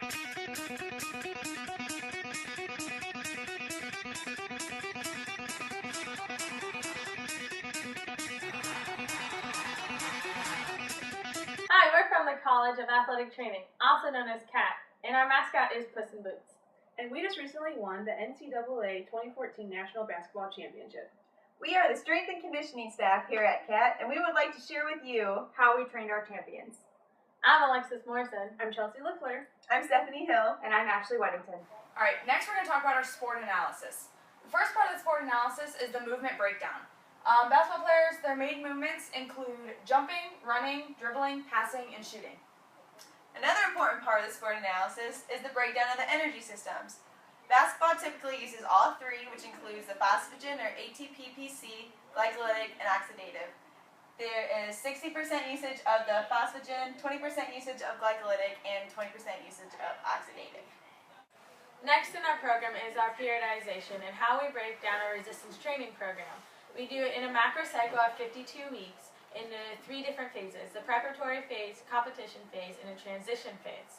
Hi, we're from the College of Athletic Training, also known as CAT, and our mascot is Puss in Boots. And we just recently won the NCAA 2014 National Basketball Championship. We are the strength and conditioning staff here at CAT, and we would like to share with you how we trained our champions. I'm Alexis Morrison. I'm Chelsea LaFleur. I'm Stephanie Hill. And I'm Ashley Weddington. Alright, next we're going to talk about our sport analysis. The first part of the sport analysis is the movement breakdown. Basketball players, their main movements include jumping, running, dribbling, passing, and shooting. Another important part of the sport analysis is the breakdown of the energy systems. Basketball typically uses all three, which includes the phosphagen or ATP-PC, glycolytic, and oxidative. There is 60% usage of the phosphagen, 20% usage of glycolytic, and 20% usage of oxidative. Next in our program is our periodization and how we break down our resistance training program. We do it in a macro cycle of 52 weeks in 3 different phases: the preparatory phase, competition phase, and a transition phase.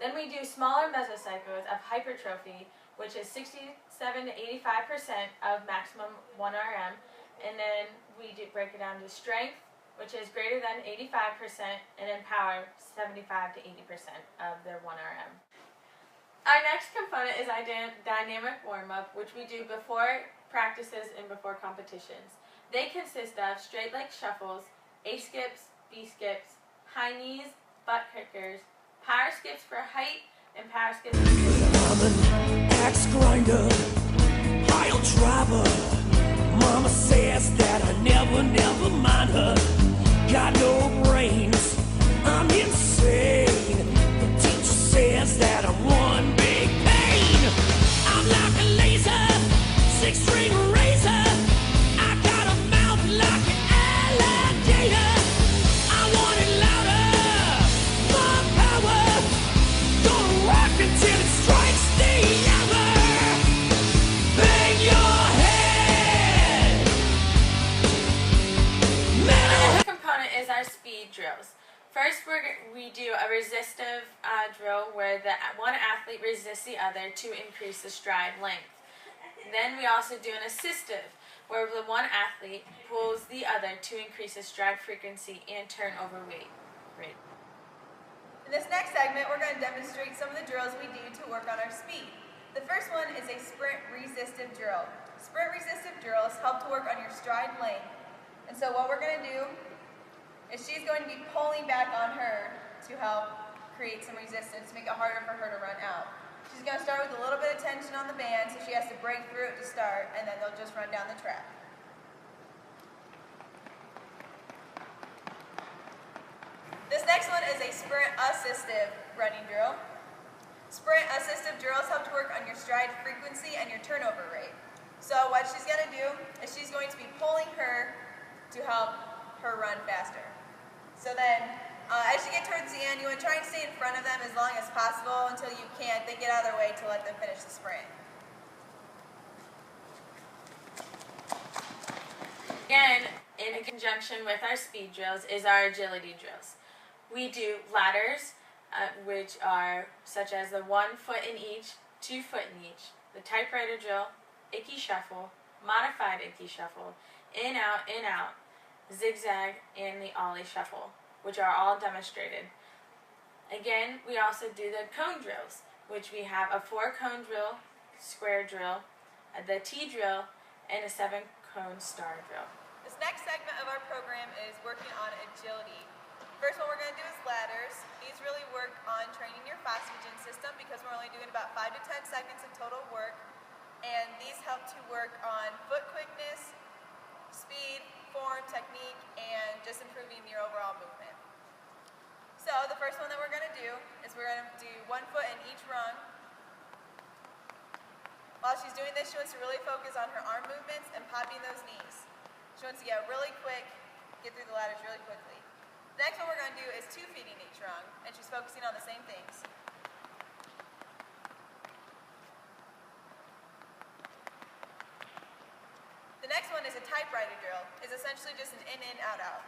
Then we do smaller mesocycles of hypertrophy, which is 67 to 85% of maximum 1 RM, and then we break it down to strength, which is greater than 85%, and then power, 75 to 80% of their 1 RM. Our next component is our dynamic warm-up, which we do before practices and before competitions. They consist of straight leg shuffles, A skips, B skips, high knees, butt kickers, power skips for height, and power skips for I'm an axe grinder, pile driver. Mama says that I never mind her. Got no brains, I'm insane. The teacher says that I'm one big pain. I'm like a laser, 6-string razor. I got a mouth like an alligator. I want it louder, more power. Gonna rock until it strikes the hour. Bang your head. Another component is our speed drills. First, we do a resistive drill where the one athlete resists the other to increase the stride length. Then we also do an assistive, where the one athlete pulls the other to increase the stride frequency and turnover rate. In this next segment, we're going to demonstrate some of the drills we do to work on our speed. The first one is a sprint resistive drill. Sprint resistive drills help to work on your stride length. And so what we're going to do is she's going to be pulling back on her to help create some resistance, make it harder for her to run out. She's going to start with a little bit of tension on the band, so she has to break through it to start, and then they'll just run down the track. This next one is a sprint assistive running drill. Sprint assistive drills help to work on your stride frequency and your turnover rate. So what she's going to do is she's going to be pulling her to help her run faster. So then, as you get towards the end, you want to try and stay in front of them as long as possible until you can't. Then get out of their way to let them finish the sprint. Again, in conjunction with our speed drills is our agility drills. We do ladders, which are such as the 1 foot in each, 2 foot in each, the typewriter drill, Icky shuffle, modified Icky shuffle, in out, zigzag, and the ollie shuffle, which are all demonstrated. Again, we also do the cone drills, which we have a 4-cone drill, square drill, the T drill, and a 7-cone star drill. This next segment of our program is working on agility. First one we're going to do is ladders. These really work on training your phosphagen system because we're only doing about 5 to 10 seconds of total work. And these help to work on foot quickness, speed, form, technique, and just improving your overall movement. So the first one that we're going to do is we're going to do 1 foot in each rung. While she's doing this, she wants to really focus on her arm movements and popping those knees. She wants to get really quick, get through the ladders really quickly. The next one we're going to do is 2 feet in each rung, and she's focusing on the same things. The next one is a typewriter drill. It's essentially just an in, out, out.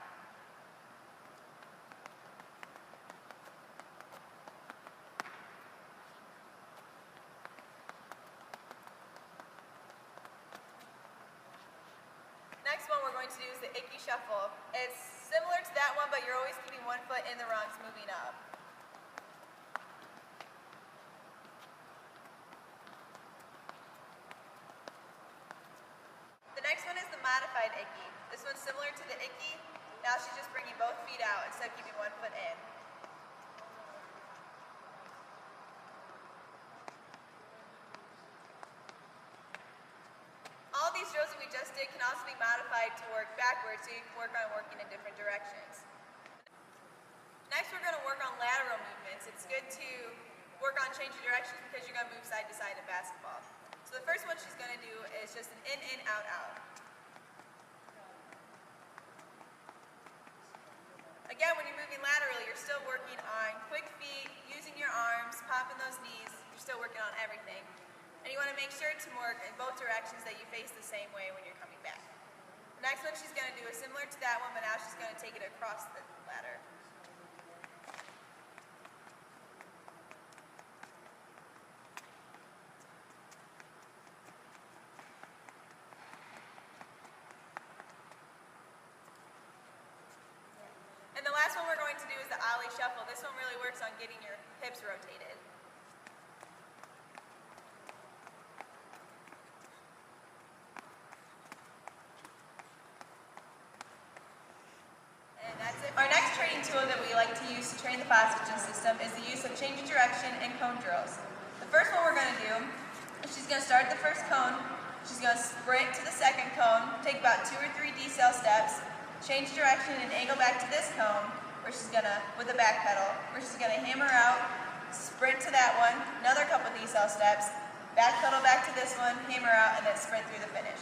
going to do is the Icky Shuffle. It's similar to that one, but you're always keeping one foot in the rungs moving up. The next one is the modified Icky. This one's similar to the Icky. Now she's just bringing both feet out instead of keeping one foot in. All these drills that we just did can also be modified to work backwards, so you can work on working in different directions. Next, we're going to work on lateral movements. It's good to work on changing directions because you're going to move side to side in basketball. So the first one she's going to do is just an in, out, out. Again, when you're moving laterally, you're still working on quick feet, using your arms, popping those knees. You're still working on everything. And you want to make sure to work in both directions that you face the same way when you're coming back. The next one she's going to do is similar to that one, but now she's going to take it across the ladder. And the last one we're going to do is the Ollie Shuffle. This one really works on getting your hips rotated. Our next training tool that we like to use to train the Fossagen system is the use of change of direction and cone drills. The first one we're going to do is she's going to start at the first cone, she's going to sprint to the second cone, take about 2 or 3 decel steps, change direction and angle back to this cone, where she's going to, with the back pedal, where she's going to hammer out, sprint to that one, another couple decel steps, back pedal back to this one, hammer out, and then sprint through the finish.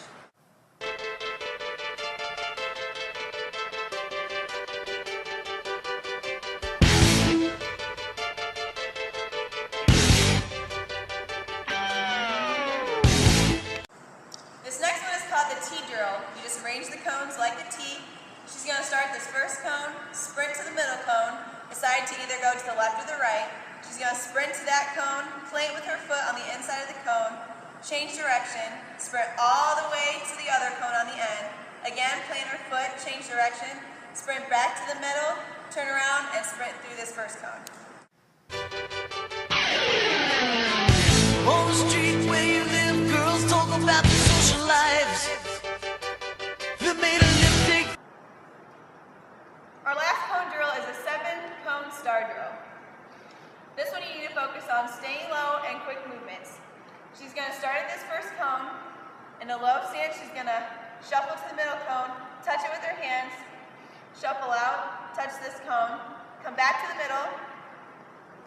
You just arrange the cones like the T. She's going to start this first cone, sprint to the middle cone, decide to either go to the left or the right. She's going to sprint to that cone, plant with her foot on the inside of the cone, change direction, sprint all the way to the other cone on the end. Again, plant her foot, change direction, sprint back to the middle, turn around, and sprint through this first cone. On the street where you live, girls talk about their social lives. Our last cone drill is a 7-cone star drill. This one you need to focus on staying low and quick movements. She's going to start at this first cone. In a low stance, she's going to shuffle to the middle cone, touch it with her hands, shuffle out, touch this cone, come back to the middle,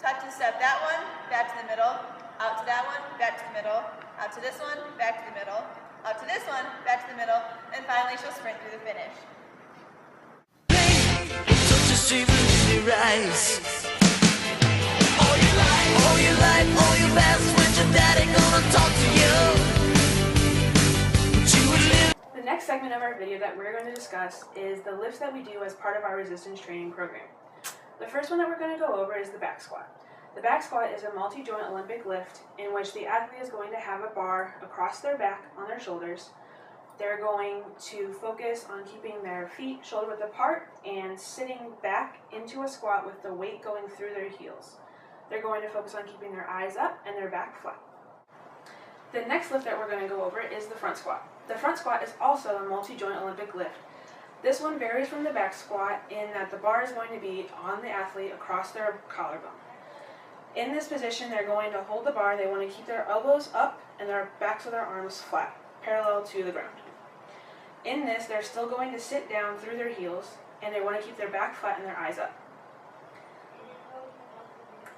touch and step that one, back to the middle, out to that one, back to the middle, out to this one, back to the middle, out to this one, back to the middle, and finally she'll sprint through the finish. Touch the street with your eyes. All your life, all your best friends, your daddy gonna talk to you. But you would live. The next segment of our video that we're going to discuss is the lifts that we do as part of our resistance training program. The first one that we're going to go over is the back squat. The back squat is a multi-joint Olympic lift in which the athlete is going to have a bar across their back on their shoulders. They're going to focus on keeping their feet shoulder width apart and sitting back into a squat with the weight going through their heels. They're going to focus on keeping their eyes up and their back flat. The next lift that we're going to go over is the front squat. The front squat is also a multi-joint Olympic lift. This one varies from the back squat in that the bar is going to be on the athlete across their collarbone. In this position, they're going to hold the bar. They want to keep their elbows up and their backs of their arms flat, parallel to the ground. In this, they're still going to sit down through their heels, and they want to keep their back flat and their eyes up.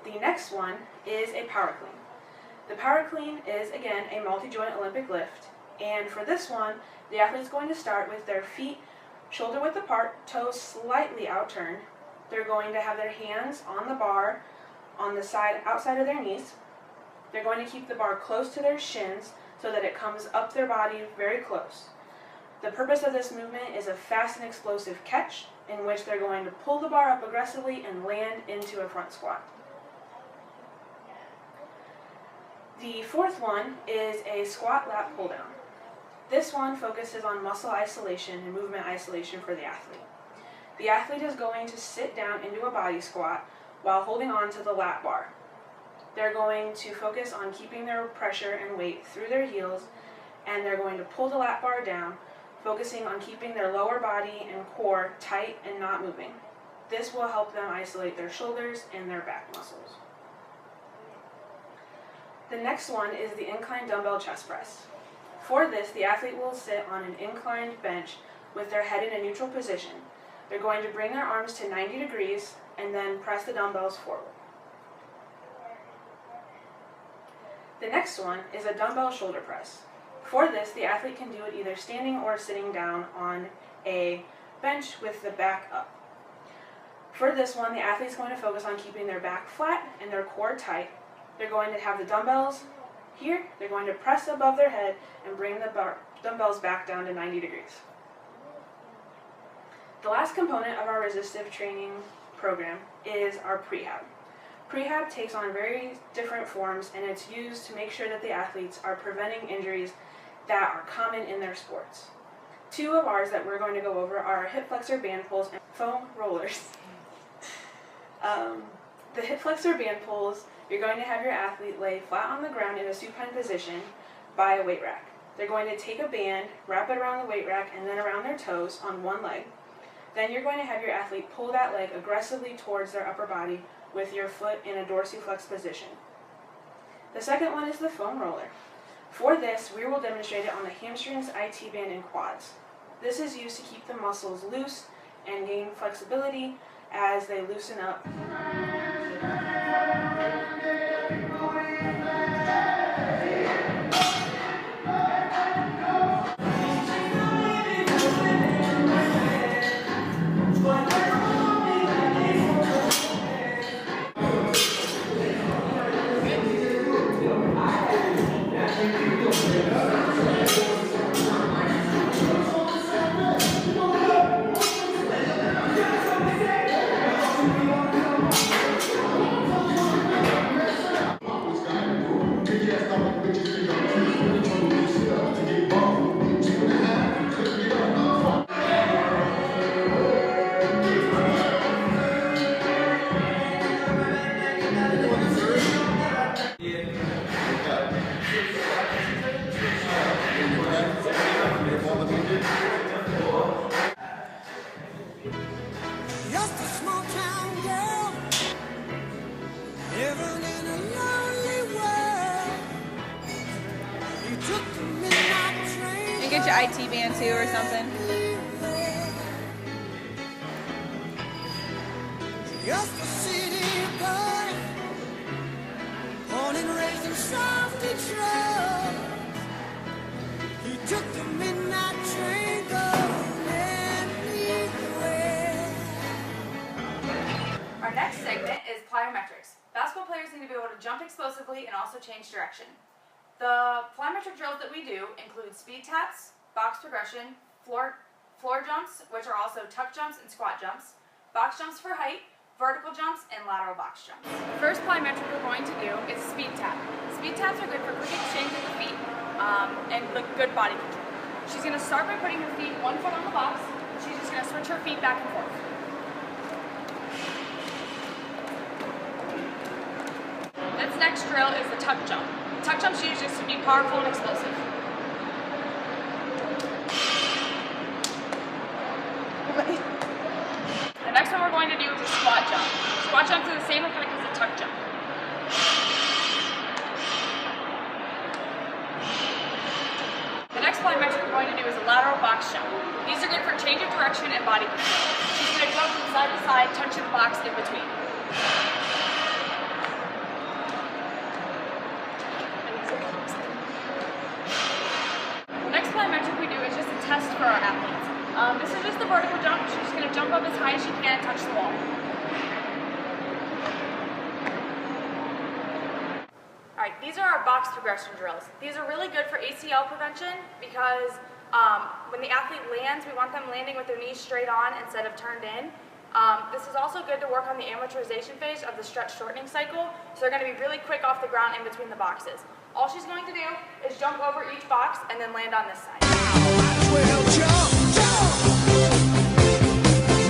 The next one is a power clean. The power clean is, again, a multi-joint Olympic lift, and for this one, the athlete is going to start with their feet shoulder width apart, toes slightly outturned. They're going to have their hands on the bar on the side outside of their knees. They're going to keep the bar close to their shins so that it comes up their body very close. The purpose of this movement is a fast and explosive catch in which they're going to pull the bar up aggressively and land into a front squat. The fourth one is a squat lat pull down. This one focuses on muscle isolation and movement isolation for the athlete. The athlete is going to sit down into a body squat while holding on to the lat bar. They're going to focus on keeping their pressure and weight through their heels, and they're going to pull the lat bar down, focusing on keeping their lower body and core tight and not moving. This will help them isolate their shoulders and their back muscles. The next one is the inclined dumbbell chest press. For this, the athlete will sit on an inclined bench with their head in a neutral position. They're going to bring their arms to 90 degrees and then press the dumbbells forward. The next one is a dumbbell shoulder press. For this, the athlete can do it either standing or sitting down on a bench with the back up. For this one, the athlete's going to focus on keeping their back flat and their core tight. They're going to have the dumbbells here. They're going to press above their head and bring the dumbbells back down to 90 degrees. The last component of our resistive training program is our prehab. Prehab takes on very different forms, and it's used to make sure that the athletes are preventing injuries that are common in their sports. Two of ours that we're going to go over are hip flexor band pulls and foam rollers. The hip flexor band pulls, you're going to have your athlete lay flat on the ground in a supine position by a weight rack. They're going to take a band, wrap it around the weight rack, and then around their toes on one leg. Then you're going to have your athlete pull that leg aggressively towards their upper body with your foot in a dorsiflex position. The second one is the foam roller. For this, we will demonstrate it on the hamstrings, IT band, and quads. This is used to keep the muscles loose and gain flexibility as they loosen up. Just a small town girl, living in a lonely world. You took the midnight train. You get your IT band too or something. Just a city boy, born and raised in South Detroit. You took the midnight train going anywhere. Our next segment is plyometrics. Basketball players need to be able to jump explosively and also change direction. The plyometric drills that we do include speed taps, box progression, floor jumps, which are also tuck jumps and squat jumps, box jumps for height, vertical jumps, and lateral box jumps. The first plyometric we're going to do is speed tap. Speed taps are good for quick exchange of the feet and good body control. She's going to start by putting her feet 1 foot on the box. She's just going to switch her feet back and forth. This next drill is the tuck jump. Tuck jumps used just to be powerful and explosive. The next one we're going to do is a squat jump. Squat jumps are the same effect as a tuck jump. The next plyometric we're going to do is a lateral box jump. These are good for change of direction and body control. She's going to go from side to side, touching the box in between. The next plyometric we do is just a test for our athletes. This is just the vertical jump. She's just going to jump up as high as she can and touch the wall. Alright, these are our box progression drills. These are really good for ACL prevention because when the athlete lands, we want them landing with their knees straight on instead of turned in. This is also good to work on the amortization phase of the stretch shortening cycle, so they're going to be really quick off the ground in between the boxes. All she's going to do is jump over each box and then land on this side. Well, jump, jump.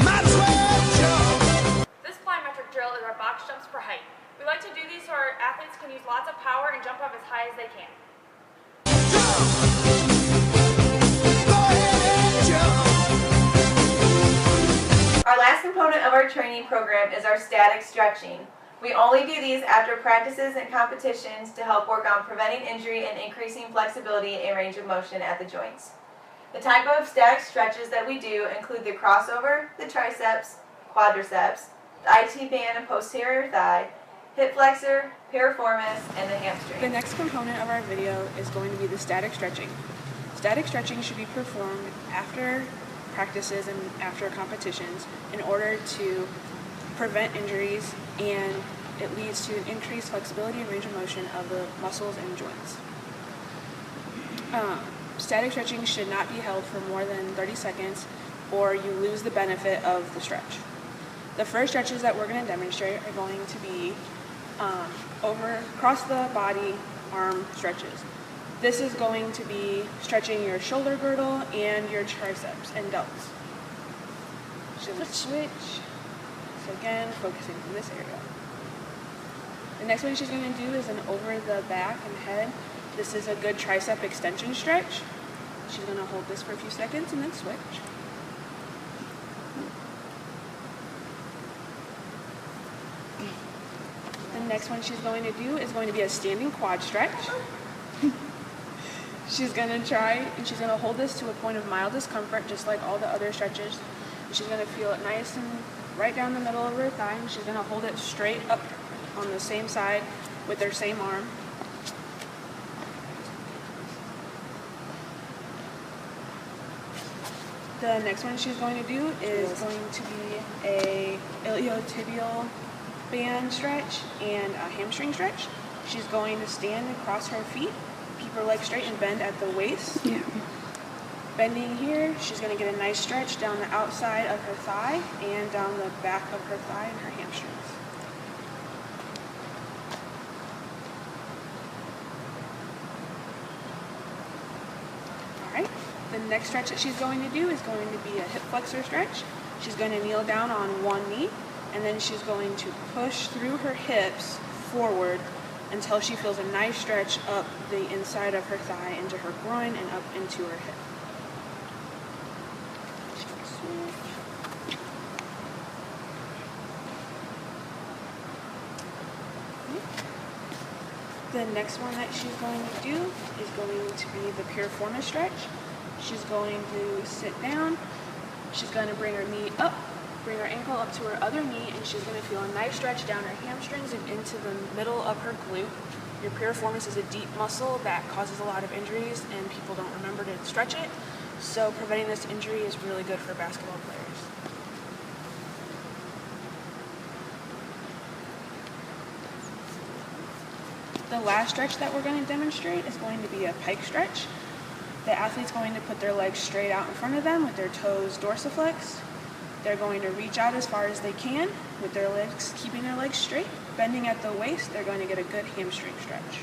Might as well jump. This plyometric drill is our box jumps per height. We like to do these so our athletes can use lots of power and jump up as high as they can. Our last component of our training program is our static stretching. We only do these after practices and competitions to help work on preventing injury and increasing flexibility and range of motion at the joints. The type of static stretches that we do include the crossover, the triceps, quadriceps, the IT band and posterior thigh, hip flexor, piriformis, and the hamstring. The next component of our video is going to be the static stretching. Static stretching should be performed after practices and after competitions in order to prevent injuries, and it leads to an increased flexibility and range of motion of the muscles and joints. Static stretching should not be held for more than 30 seconds or you lose the benefit of the stretch. The first stretches that we're going to demonstrate are going to be across the body arm stretches. This is going to be stretching your shoulder girdle and your triceps and delts. She'll switch. So again, focusing on this area. The next one she's going to do is an over the back and head. This is a good tricep extension stretch. She's going to hold this for a few seconds and then switch. The next one she's going to do is going to be a standing quad stretch. She's going to try, and she's going to hold this to a point of mild discomfort, just like all the other stretches. She's going to feel it nice and right down the middle of her thigh, and she's going to hold it straight up on the same side with her same arm. The next one she's going to do is going to be a iliotibial band stretch and a hamstring stretch. She's going to stand and cross her feet, keep her legs straight and bend at the waist. Yeah. Bending here, she's going to get a nice stretch down the outside of her thigh and down the back of her thigh and her hamstrings. Alright, the next stretch that she's going to do is going to be a hip flexor stretch. She's going to kneel down on one knee, and then she's going to push through her hips forward until she feels a nice stretch up the inside of her thigh into her groin and up into her hip. The next one that she's going to do is going to be the piriformis stretch. She's going to sit down. She's going to bring her knee up, bring her ankle up to her other knee, and she's going to feel a nice stretch down her hamstrings and into the middle of her glute. Your piriformis is a deep muscle that causes a lot of injuries, and people don't remember to stretch it. So preventing this injury is really good for basketball players. The last stretch that we're going to demonstrate is going to be a pike stretch. The athlete's going to put their legs straight out in front of them with their toes dorsiflexed. They're going to reach out as far as they can with their legs, keeping their legs straight. Bending at the waist, they're going to get a good hamstring stretch.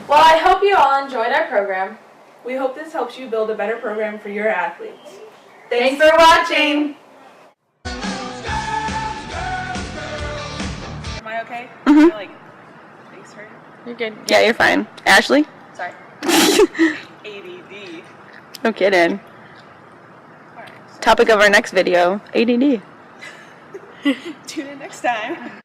Well, I hope you all enjoyed our program. We hope this helps you build a better program for your athletes. Thanks for watching! Am I okay? Mm-hmm. Like, thanks for... You're good. Yeah, you're fine. Ashley? Sorry. ADD. No kidding. Alright, so Topic of our next video, ADD. tune in next time.